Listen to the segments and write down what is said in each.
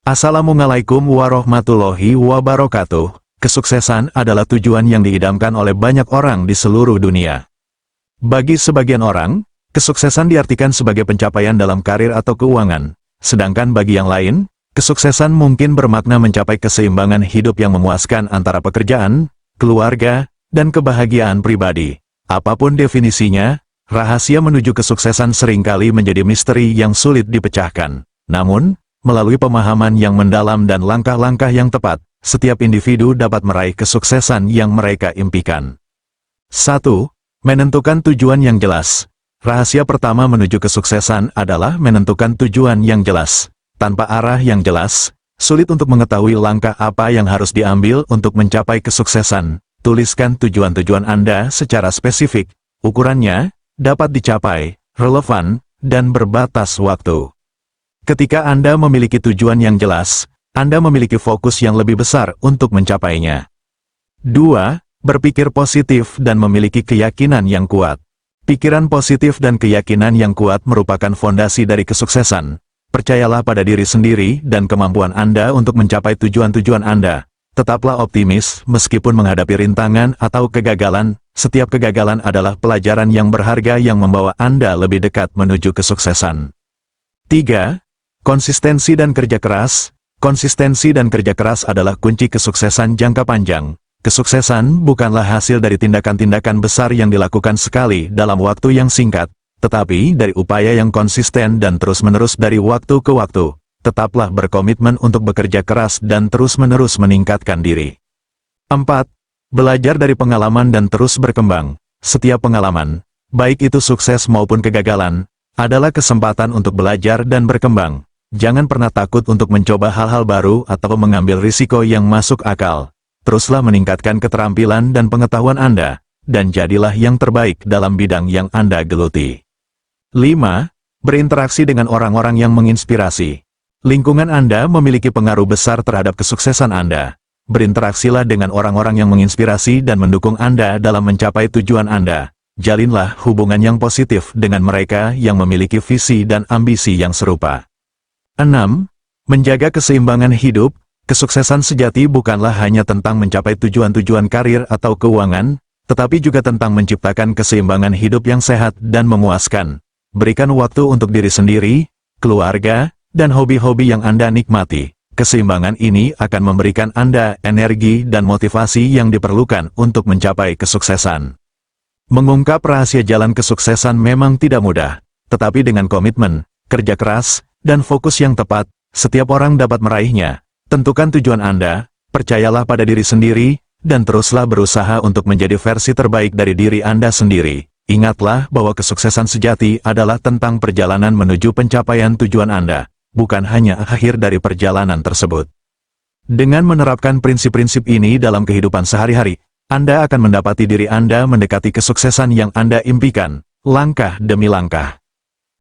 Assalamualaikum warahmatullahi wabarakatuh. Kesuksesan adalah tujuan yang diidamkan oleh banyak orang di seluruh dunia. Bagi sebagian orang, kesuksesan diartikan sebagai pencapaian dalam karir atau keuangan. Sedangkan bagi yang lain, kesuksesan mungkin bermakna mencapai keseimbangan hidup yang memuaskan antara pekerjaan, keluarga, dan kebahagiaan pribadi. Apapun definisinya, rahasia menuju kesuksesan seringkali menjadi misteri yang sulit dipecahkan. Namun, melalui pemahaman yang mendalam dan langkah-langkah yang tepat, setiap individu dapat meraih kesuksesan yang mereka impikan. 1. Menentukan tujuan yang jelas. Rahasia pertama menuju kesuksesan adalah menentukan tujuan yang jelas. Tanpa arah yang jelas, sulit untuk mengetahui langkah apa yang harus diambil untuk mencapai kesuksesan. Tuliskan tujuan-tujuan Anda secara spesifik, ukurannya, dapat dicapai, relevan, dan berbatas waktu. Ketika Anda memiliki tujuan yang jelas, Anda memiliki fokus yang lebih besar untuk mencapainya. 2. Berpikir positif dan memiliki keyakinan yang kuat. Pikiran positif dan keyakinan yang kuat merupakan fondasi dari kesuksesan. Percayalah pada diri sendiri dan kemampuan Anda untuk mencapai tujuan-tujuan Anda. Tetaplah optimis meskipun menghadapi rintangan atau kegagalan. Setiap kegagalan adalah pelajaran yang berharga yang membawa Anda lebih dekat menuju kesuksesan. 3. Konsistensi dan kerja keras. Konsistensi dan kerja keras adalah kunci kesuksesan jangka panjang. Kesuksesan bukanlah hasil dari tindakan-tindakan besar yang dilakukan sekali dalam waktu yang singkat, tetapi dari upaya yang konsisten dan terus-menerus dari waktu ke waktu. Tetaplah berkomitmen untuk bekerja keras dan terus-menerus meningkatkan diri. 4. Belajar dari pengalaman dan terus berkembang. Setiap pengalaman, baik itu sukses maupun kegagalan, adalah kesempatan untuk belajar dan berkembang. Jangan pernah takut untuk mencoba hal-hal baru atau mengambil risiko yang masuk akal. Teruslah meningkatkan keterampilan dan pengetahuan Anda, dan jadilah yang terbaik dalam bidang yang Anda geluti. 5. Berinteraksi dengan orang-orang yang menginspirasi. Lingkungan Anda memiliki pengaruh besar terhadap kesuksesan Anda. Berinteraksilah dengan orang-orang yang menginspirasi dan mendukung Anda dalam mencapai tujuan Anda. Jalinlah hubungan yang positif dengan mereka yang memiliki visi dan ambisi yang serupa. 6. Menjaga keseimbangan hidup. Kesuksesan sejati bukanlah hanya tentang mencapai tujuan-tujuan karir atau keuangan, tetapi juga tentang menciptakan keseimbangan hidup yang sehat dan memuaskan. Berikan waktu untuk diri sendiri, keluarga, dan hobi-hobi yang Anda nikmati. Keseimbangan ini akan memberikan Anda energi dan motivasi yang diperlukan untuk mencapai kesuksesan. Mengungkap rahasia jalan kesuksesan memang tidak mudah, tetapi dengan komitmen, kerja keras, dan fokus yang tepat, setiap orang dapat meraihnya. Tentukan tujuan Anda, percayalah pada diri sendiri, dan teruslah berusaha untuk menjadi versi terbaik dari diri Anda sendiri. Ingatlah bahwa kesuksesan sejati adalah tentang perjalanan menuju pencapaian tujuan Anda, bukan hanya akhir dari perjalanan tersebut. Dengan menerapkan prinsip-prinsip ini dalam kehidupan sehari-hari, Anda akan mendapati diri Anda mendekati kesuksesan yang Anda impikan, langkah demi langkah.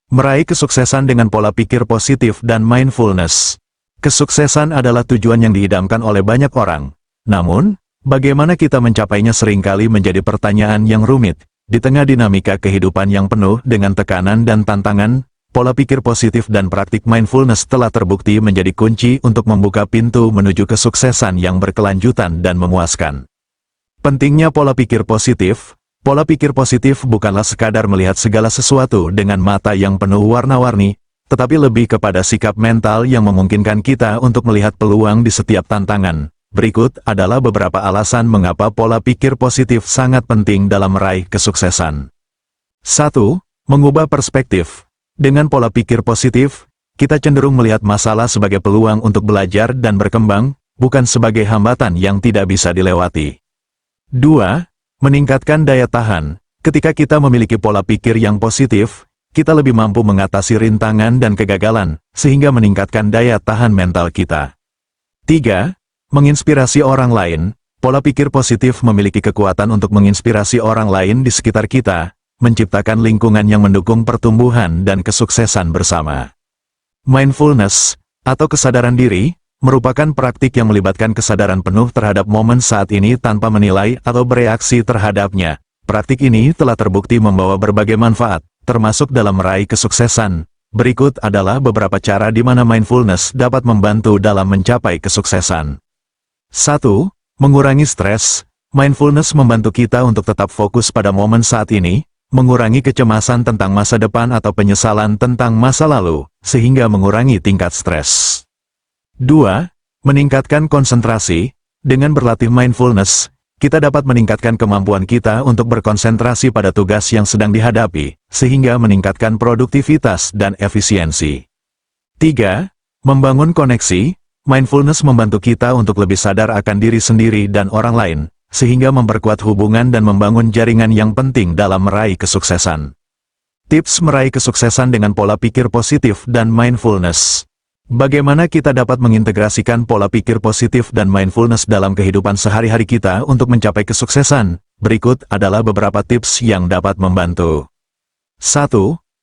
Meraih kesuksesan dengan pola pikir positif dan mindfulness. Kesuksesan adalah tujuan yang diidamkan oleh banyak orang. Namun, bagaimana kita mencapainya seringkali menjadi pertanyaan yang rumit. Di tengah dinamika kehidupan yang penuh dengan tekanan dan tantangan, pola pikir positif dan praktik mindfulness telah terbukti menjadi kunci untuk membuka pintu menuju kesuksesan yang berkelanjutan dan memuaskan. Pentingnya pola pikir positif. Pola pikir positif bukanlah sekadar melihat segala sesuatu dengan mata yang penuh warna-warni, tetapi lebih kepada sikap mental yang memungkinkan kita untuk melihat peluang di setiap tantangan. Berikut adalah beberapa alasan mengapa pola pikir positif sangat penting dalam meraih kesuksesan. 1. Mengubah perspektif. Dengan pola pikir positif, kita cenderung melihat masalah sebagai peluang untuk belajar dan berkembang, bukan sebagai hambatan yang tidak bisa dilewati. 2. Meningkatkan daya tahan. Ketika kita memiliki pola pikir yang positif, kita lebih mampu mengatasi rintangan dan kegagalan, sehingga meningkatkan daya tahan mental kita. 3. Menginspirasi orang lain. Pola pikir positif memiliki kekuatan untuk menginspirasi orang lain di sekitar kita, menciptakan lingkungan yang mendukung pertumbuhan dan kesuksesan bersama. Mindfulness, atau kesadaran diri, merupakan praktik yang melibatkan kesadaran penuh terhadap momen saat ini tanpa menilai atau bereaksi terhadapnya. Praktik ini telah terbukti membawa berbagai manfaat, termasuk dalam meraih kesuksesan, Berikut adalah beberapa cara di mana mindfulness dapat membantu dalam mencapai kesuksesan. 1. Mengurangi stres. Mindfulness membantu kita untuk tetap fokus pada momen saat ini, mengurangi kecemasan tentang masa depan atau penyesalan tentang masa lalu, sehingga mengurangi tingkat stres. 2. Meningkatkan konsentrasi. Dengan berlatih mindfulness, kita dapat meningkatkan kemampuan kita untuk berkonsentrasi pada tugas yang sedang dihadapi, sehingga meningkatkan produktivitas dan efisiensi. 3. Membangun koneksi. Mindfulness membantu kita untuk lebih sadar akan diri sendiri dan orang lain, sehingga memperkuat hubungan dan membangun jaringan yang penting dalam meraih kesuksesan. Tips meraih kesuksesan dengan pola pikir positif dan mindfulness. Bagaimana kita dapat mengintegrasikan pola pikir positif dan mindfulness dalam kehidupan sehari-hari kita untuk mencapai kesuksesan? Berikut adalah beberapa tips yang dapat membantu. 1.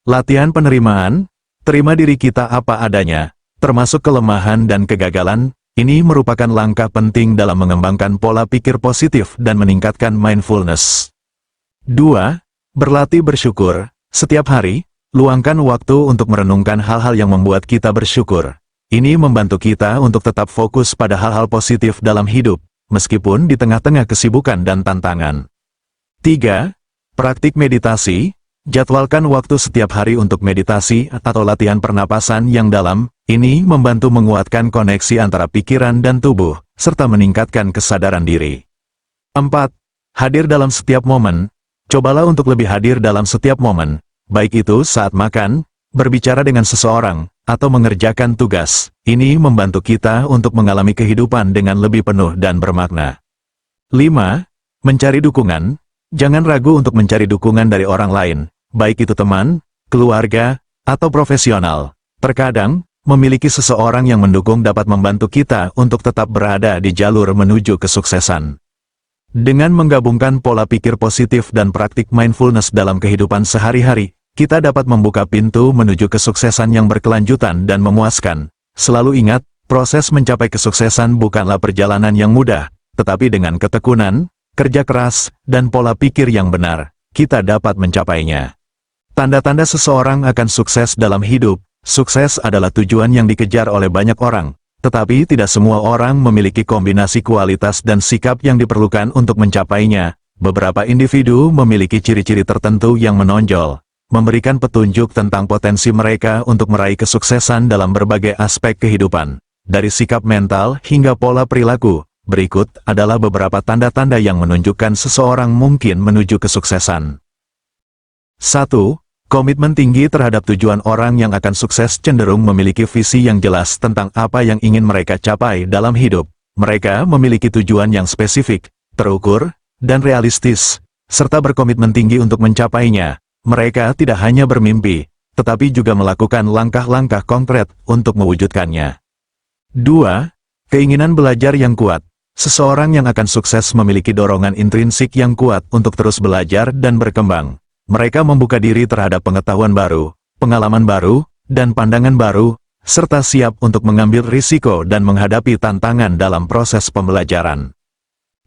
Latihan penerimaan. Terima diri kita apa adanya, termasuk kelemahan dan kegagalan. Ini merupakan langkah penting dalam mengembangkan pola pikir positif dan meningkatkan mindfulness. 2. Berlatih bersyukur. Setiap hari, luangkan waktu untuk merenungkan hal-hal yang membuat kita bersyukur. Ini membantu kita untuk tetap fokus pada hal-hal positif dalam hidup, meskipun di tengah-tengah kesibukan dan tantangan. 3. Praktik meditasi. Jadwalkan waktu setiap hari untuk meditasi atau latihan pernapasan yang dalam. Ini membantu menguatkan koneksi antara pikiran dan tubuh, serta meningkatkan kesadaran diri. 4. Hadir dalam setiap momen. Cobalah untuk lebih hadir dalam setiap momen, baik itu saat makan, berbicara dengan seseorang, atau mengerjakan tugas. Ini membantu kita untuk mengalami kehidupan dengan lebih penuh dan bermakna. 5. Mencari dukungan. Jangan ragu untuk mencari dukungan dari orang lain, baik itu teman, keluarga, atau profesional. Terkadang, memiliki seseorang yang mendukung dapat membantu kita untuk tetap berada di jalur menuju kesuksesan. Dengan menggabungkan pola pikir positif dan praktik mindfulness dalam kehidupan sehari-hari, kita dapat membuka pintu menuju kesuksesan yang berkelanjutan dan memuaskan. Selalu ingat, proses mencapai kesuksesan bukanlah perjalanan yang mudah, tetapi dengan ketekunan, kerja keras, dan pola pikir yang benar, kita dapat mencapainya. Tanda-tanda seseorang akan sukses dalam hidup. Sukses adalah tujuan yang dikejar oleh banyak orang, tetapi tidak semua orang memiliki kombinasi kualitas dan sikap yang diperlukan untuk mencapainya. Beberapa individu memiliki ciri-ciri tertentu yang menonjol, memberikan petunjuk tentang potensi mereka untuk meraih kesuksesan dalam berbagai aspek kehidupan. Dari sikap mental hingga pola perilaku, berikut adalah beberapa tanda-tanda yang menunjukkan seseorang mungkin menuju kesuksesan. 1. Komitmen tinggi terhadap tujuan. Orang yang akan sukses cenderung memiliki visi yang jelas tentang apa yang ingin mereka capai dalam hidup. Mereka memiliki tujuan yang spesifik, terukur, dan realistis, serta berkomitmen tinggi untuk mencapainya. Mereka tidak hanya bermimpi, tetapi juga melakukan langkah-langkah konkret untuk mewujudkannya. 2. Keinginan belajar yang kuat. Seseorang yang akan sukses memiliki dorongan intrinsik yang kuat untuk terus belajar dan berkembang. Mereka membuka diri terhadap pengetahuan baru, pengalaman baru, dan pandangan baru, serta siap untuk mengambil risiko dan menghadapi tantangan dalam proses pembelajaran.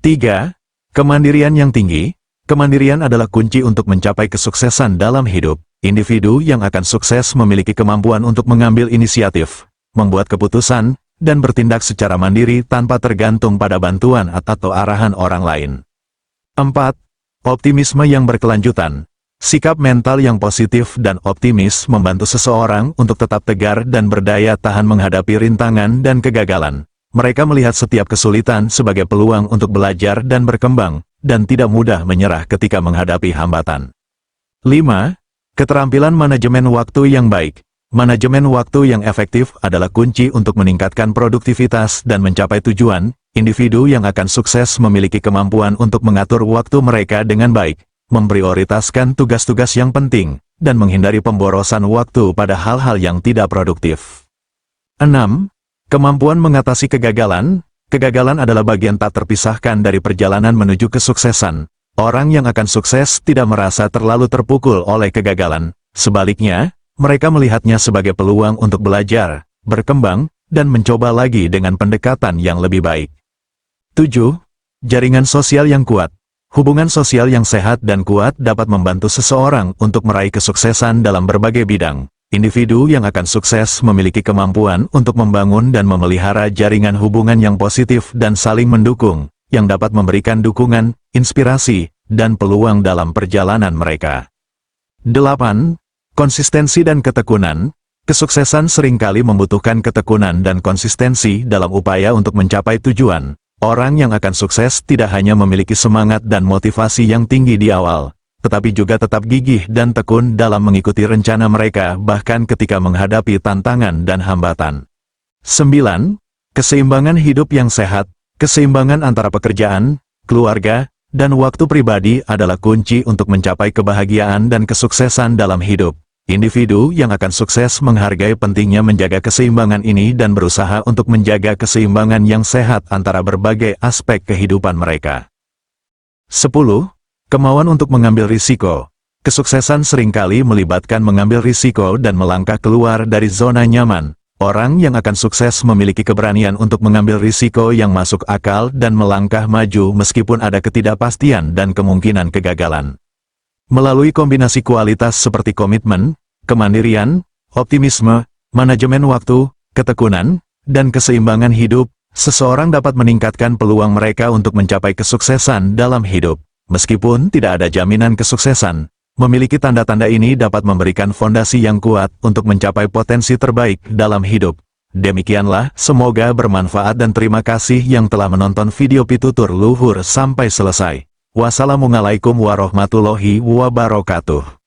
3. Kemandirian yang tinggi. Kemandirian adalah kunci untuk mencapai kesuksesan dalam hidup. Individu yang akan sukses memiliki kemampuan untuk mengambil inisiatif, membuat keputusan, dan bertindak secara mandiri tanpa tergantung pada bantuan atau arahan orang lain. 4. Optimisme yang berkelanjutan. Sikap mental yang positif dan optimis membantu seseorang untuk tetap tegar dan berdaya tahan menghadapi rintangan dan kegagalan. Mereka melihat setiap kesulitan sebagai peluang untuk belajar dan berkembang, dan tidak mudah menyerah ketika menghadapi hambatan. 5. Keterampilan manajemen waktu yang baik. Manajemen waktu yang efektif adalah kunci untuk meningkatkan produktivitas dan mencapai tujuan. Individu yang akan sukses memiliki kemampuan untuk mengatur waktu mereka dengan baik, memprioritaskan tugas-tugas yang penting, dan menghindari pemborosan waktu pada hal-hal yang tidak produktif. 6. Kemampuan mengatasi kegagalan. Kegagalan adalah bagian tak terpisahkan dari perjalanan menuju kesuksesan. Orang yang akan sukses tidak merasa terlalu terpukul oleh kegagalan. Sebaliknya, mereka melihatnya sebagai peluang untuk belajar, berkembang, dan mencoba lagi dengan pendekatan yang lebih baik. 7. Jaringan sosial yang kuat. Hubungan sosial yang sehat dan kuat dapat membantu seseorang untuk meraih kesuksesan dalam berbagai bidang. Individu yang akan sukses memiliki kemampuan untuk membangun dan memelihara jaringan hubungan yang positif dan saling mendukung, yang dapat memberikan dukungan, inspirasi, dan peluang dalam perjalanan mereka. 8. Konsistensi dan ketekunan. Kesuksesan seringkali membutuhkan ketekunan dan konsistensi dalam upaya untuk mencapai tujuan. Orang yang akan sukses tidak hanya memiliki semangat dan motivasi yang tinggi di awal, tetapi juga tetap gigih dan tekun dalam mengikuti rencana mereka bahkan ketika menghadapi tantangan dan hambatan. 9. Keseimbangan hidup yang sehat. Keseimbangan antara pekerjaan, keluarga, dan waktu pribadi adalah kunci untuk mencapai kebahagiaan dan kesuksesan dalam hidup. Individu yang akan sukses menghargai pentingnya menjaga keseimbangan ini dan berusaha untuk menjaga keseimbangan yang sehat antara berbagai aspek kehidupan mereka. 10. Kemauan untuk mengambil risiko. Kesuksesan seringkali melibatkan mengambil risiko dan melangkah keluar dari zona nyaman. Orang yang akan sukses memiliki keberanian untuk mengambil risiko yang masuk akal dan melangkah maju meskipun ada ketidakpastian dan kemungkinan kegagalan. Melalui kombinasi kualitas seperti komitmen, kemandirian, optimisme, manajemen waktu, ketekunan, dan keseimbangan hidup, seseorang dapat meningkatkan peluang mereka untuk mencapai kesuksesan dalam hidup. Meskipun tidak ada jaminan kesuksesan, memiliki tanda-tanda ini dapat memberikan fondasi yang kuat untuk mencapai potensi terbaik dalam hidup. Demikianlah, semoga bermanfaat dan terima kasih yang telah menonton video pitutur luhur sampai selesai. Wassalamualaikum warahmatullahi wabarakatuh.